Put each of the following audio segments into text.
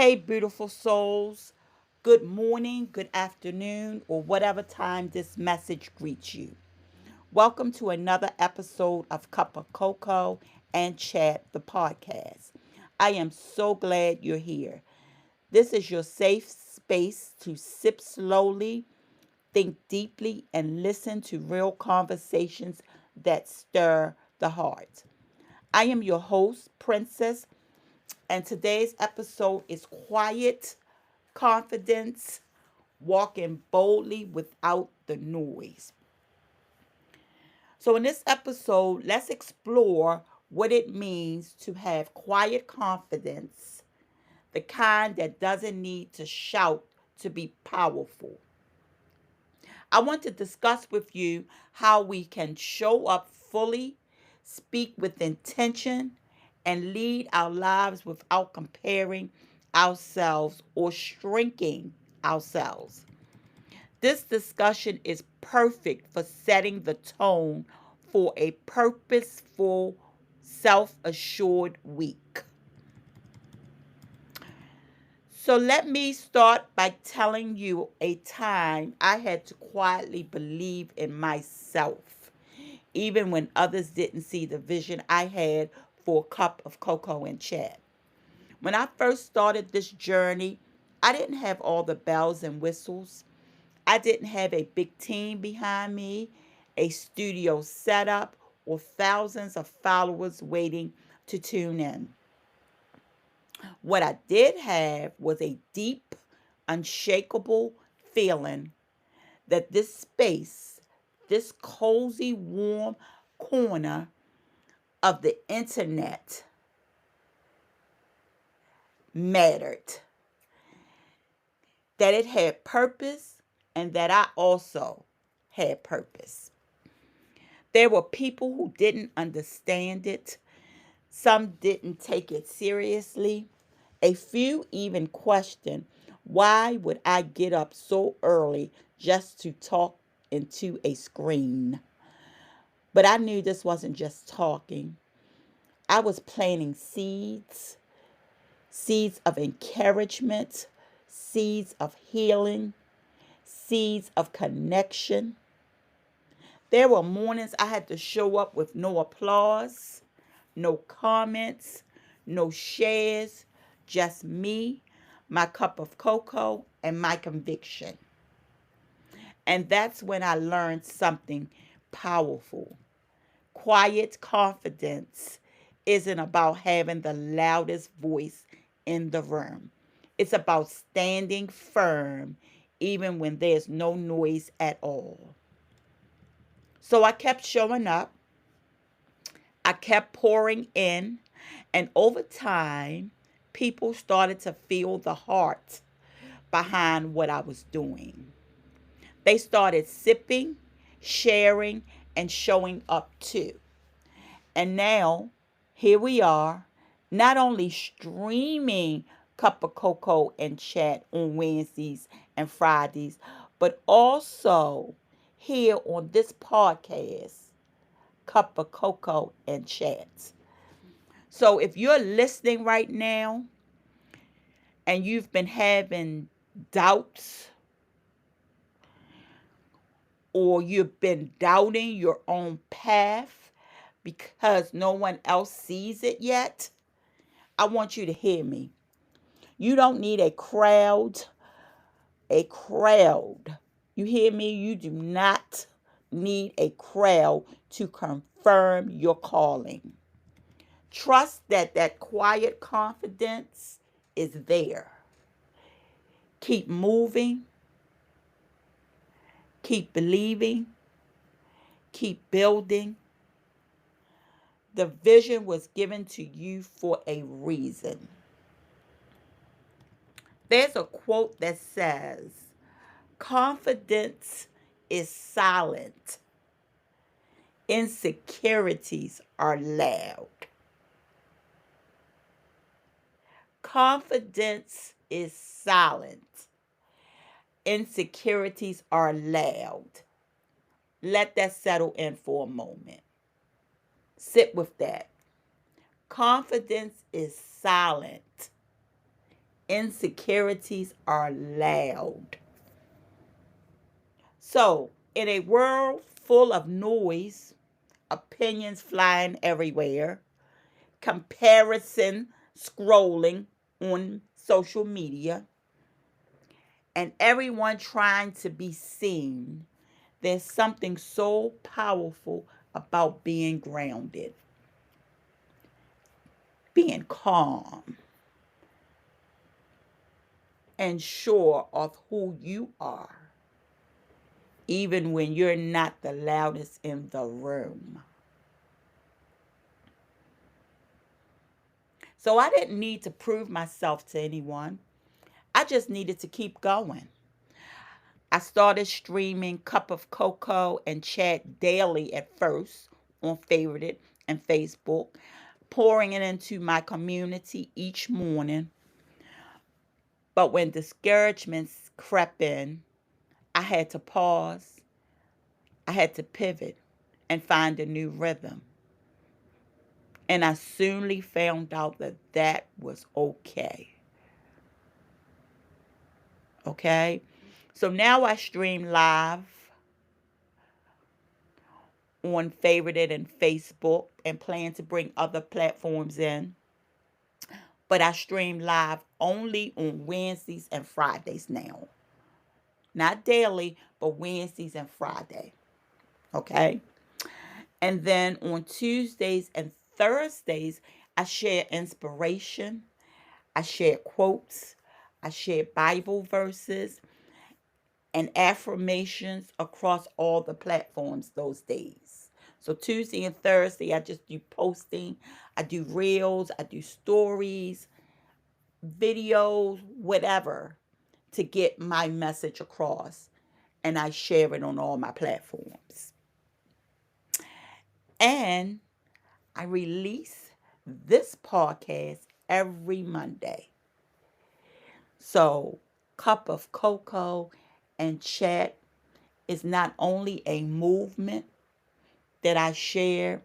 Hey, beautiful souls. Good morning, good afternoon, or whatever time this message greets you. Welcome to another episode of Cup of Cocoa and Chat, the podcast. I am so glad you're here. This is your safe space to sip slowly, think deeply, and listen to real conversations that stir the heart. I am your host, Princess, and today's episode is Quiet Confidence, Walking Boldly Without the Noise. So, in this episode, let's explore what it means to have quiet confidence, the kind that doesn't need to shout to be powerful. I want to discuss with you how we can show up fully, speak with intention, and lead our lives without comparing ourselves or shrinking ourselves. This discussion is perfect for setting the tone for a purposeful, self assured week. So let me start by telling you a time I had to quietly believe in myself, even when others didn't see the vision I had for a cup of cocoa and chat. When I first started this journey, I didn't have all the bells and whistles. I didn't have a big team behind me, a studio setup, or thousands of followers waiting to tune in. What I did have was a deep, unshakable feeling that this space, this cozy, warm corner of the internet mattered, that it had purpose, and that I also had purpose. There were people who didn't understand it. Some didn't take it seriously. A few even questioned, why would I get up so early just to talk into a screen? But I knew this wasn't just talking. I was planting seeds, seeds of encouragement, seeds of healing, seeds of connection. There were mornings I had to show up with no applause, no comments, no shares, just me, my cup of cocoa, and my conviction. And that's when I learned something powerful. Quiet confidence isn't about having the loudest voice in the room, it's about standing firm even when there's no noise at all. So I kept showing up. I kept pouring in, and over time, people started to feel the heart behind what I was doing. They started sipping, sharing, and showing up too. And now, here we are, not only streaming Cup of Cocoa and Chat on Wednesdays and Fridays, but also here on this podcast, Cup of Cocoa and Chat. So if you're listening right now and you've been having doubts or you've been doubting your own path because no one else sees it yet, I want you to hear me. You don't need a crowd. A crowd. You hear me? You do not need a crowd to confirm your calling. Trust that that quiet confidence is there. Keep moving, keep believing, keep building. The vision was given to you for a reason. There's a quote that says, confidence is silent, insecurities are loud. Confidence is silent, insecurities are loud. Let that settle in for a moment. Sit with that. Confidence is silent, insecurities are loud. So, in a world full of noise, opinions flying everywhere, comparison scrolling on social media, and everyone trying to be seen, there's something so powerful about being grounded, being calm, and sure of who you are, even when you're not the loudest in the room. So I didn't need to prove myself to anyone. I just needed to keep going. I started streaming Cup of Cocoa and Chat daily at first on Favorite and Facebook, pouring it into my community each morning. But when discouragements crept in, I had to pause, I had to pivot and find a new rhythm. And I soonly found out that that was okay. Okay? So now I stream live on Favorite and Facebook and plan to bring other platforms in. But I stream live only on Wednesdays and Fridays now. Not daily, but Wednesdays and Friday. Okay? And then on Tuesdays and Thursdays, I share inspiration, I share quotes, I share Bible verses and affirmations across all the platforms those days. So Tuesday and Thursday, I just do posting, I do reels, I do stories, videos, whatever to get my message across. And I share it on all my platforms. And I release this podcast every Monday. So, Cup of Cocoa and Chat is not only a movement that I share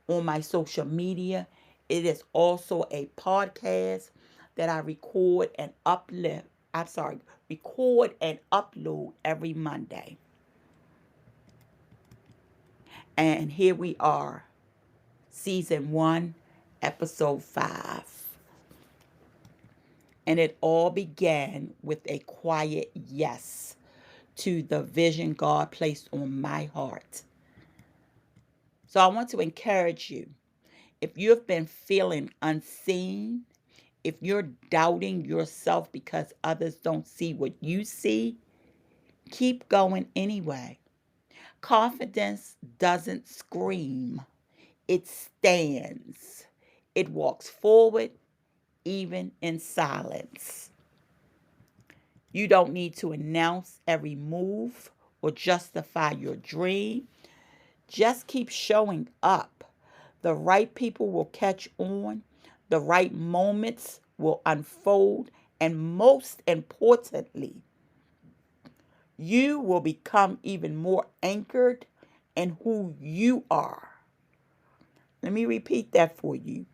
on my social media, it is also a podcast that I record and upload every Monday. And here we are, season 1, episode 5. And it all began with a quiet yes to the vision God placed on my heart. So I want to encourage you. If you've been feeling unseen, if you're doubting yourself because others don't see what you see, keep going anyway. Confidence doesn't scream, it stands. It walks forward even in silence. You don't need to announce every move or justify your dream. Just keep showing up. The right people will catch on, the right moments will unfold, and most importantly, you will become even more anchored in who you are. Let me repeat that for you.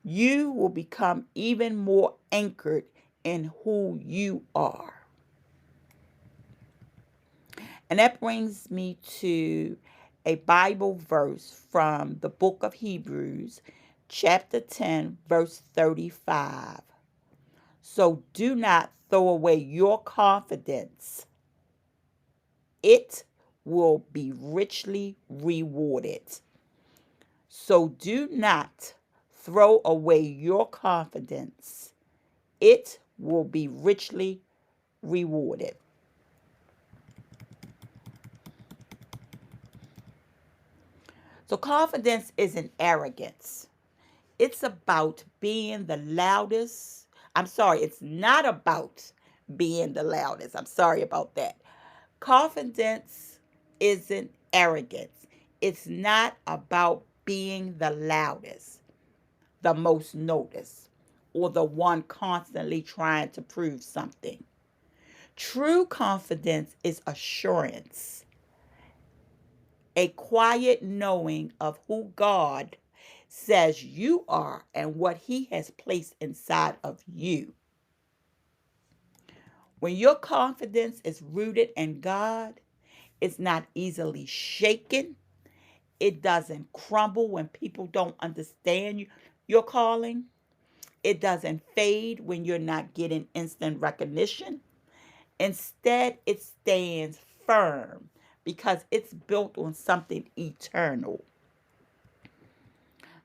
You will become even more anchored in who you are. And that brings me to a Bible verse from the book of Hebrews, chapter 10, verse 35. So do not throw away your confidence. It will be richly rewarded. So do not throw away your confidence. It will be richly rewarded. So confidence isn't arrogance. It's about being the loudest. It's not about being the loudest. I'm sorry about that. Confidence isn't arrogance. It's not about being the loudest, the most noticed, or the one constantly trying to prove something. True confidence is assurance, a quiet knowing of who God says you are and what He has placed inside of you. When your confidence is rooted in God, it's not easily shaken. It doesn't crumble when people don't understand your calling. It doesn't fade when you're not getting instant recognition. Instead, it stands firm because it's built on something eternal.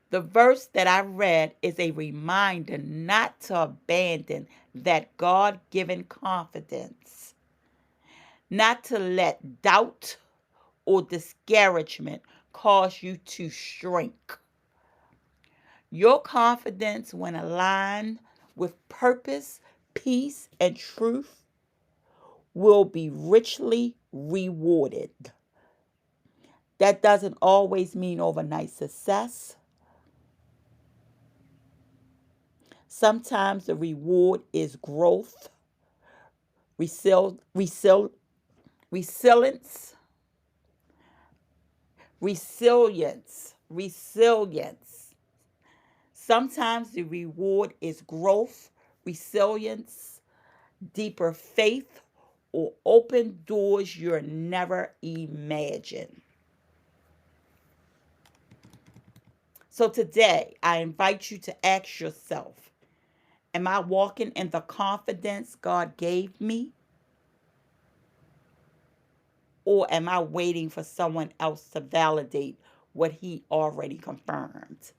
The verse that I read is a reminder not to abandon that God given confidence, not to let doubt or discouragement cause you to shrink. Your confidence, when aligned with purpose, peace, and truth, will be richly rewarded. That doesn't always mean overnight success. Sometimes the reward is growth, resilience, resilience. Sometimes the reward is growth, resilience, deeper faith, or open doors you're never imagined. So today, I invite you to ask yourself, am I walking in the confidence God gave me? Or am I waiting for someone else to validate what He already confirmed?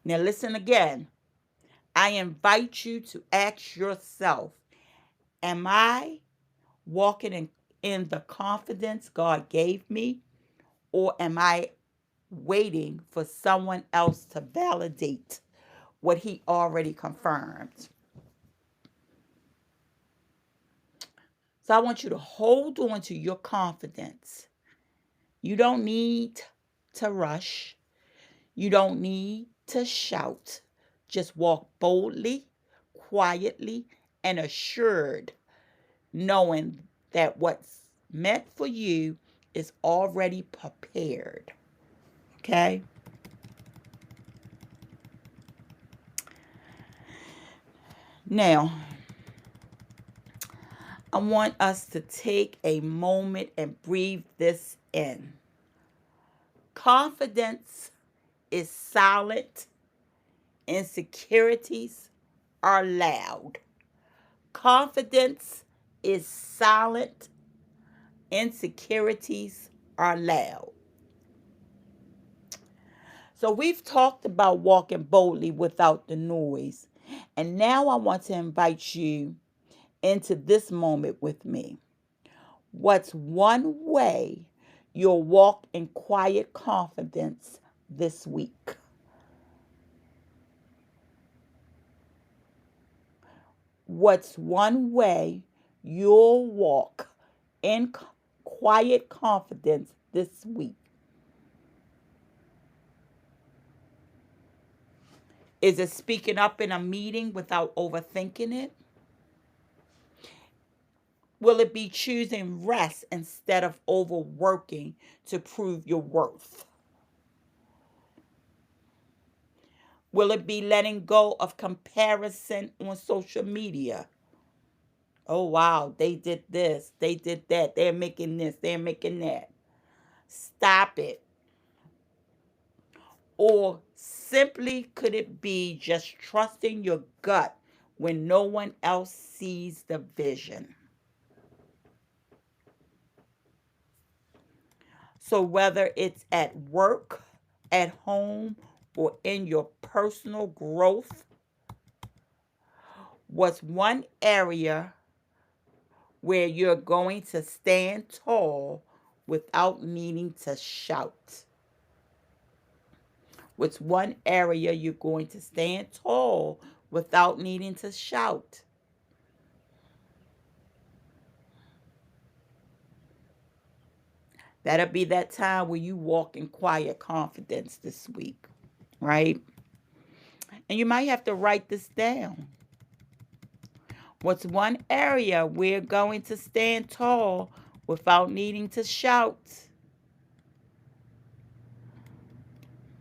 Now, listen again. I invite you to ask yourself, am I walking in the confidence God gave me? Or am I waiting for someone else to validate what He already confirmed? So I want you to hold on to your confidence. You don't need to rush. You don't need to shout. Just walk boldly, quietly, and assured, knowing that what's meant for you is already prepared. Okay? Now, I want us to take a moment and breathe this in. Confidence is silent. Insecurities are loud. Confidence is silent. Insecurities are loud. So we've talked about walking boldly without the noise. And now I want to invite you into this moment with me. What's one way you'll walk in quiet confidence this week? What's one way you'll walk in quiet confidence this week? Is it speaking up in a meeting without overthinking it? Will it be choosing rest instead of overworking to prove your worth? Will it be letting go of comparison on social media? Oh, wow, they did this, they did that, they're making this, they're making that. Stop it. Or simply could it be just trusting your gut when no one else sees the vision? So whether it's at work, at home, or in your personal growth, what's one area where you're going to stand tall without needing to shout? What's one area you're going to stand tall without needing to shout? That'll be that time where you walk in quiet confidence this week, right? And you might have to write this down. What's one area we're going to stand tall without needing to shout?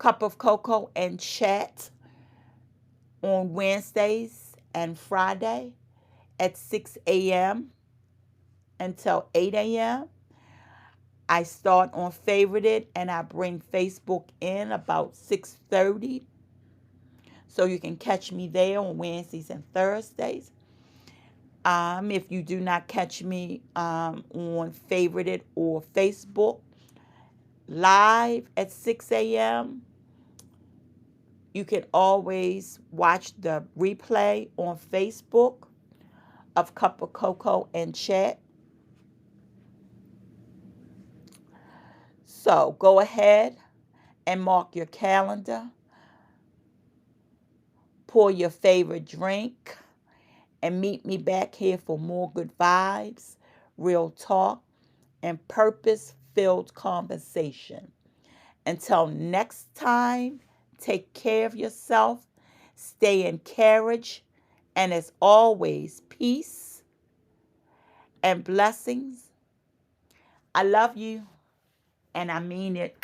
Cup of Cocoa and Chat on Wednesdays and Friday at 6 a.m. until 8 a.m. I start on Favorited and I bring Facebook in about 6:30. So you can catch me there on Wednesdays and Thursdays. If you do not catch me on Favorited or Facebook live at 6 a.m., you can always watch the replay on Facebook of Cup of Cocoa and Chat. So go ahead and mark your calendar. Pour your favorite drink and meet me back here for more good vibes, real talk, and purpose-filled conversation. Until next time, take care of yourself, stay encouraged, and as always, peace and blessings. I love you, and I mean it.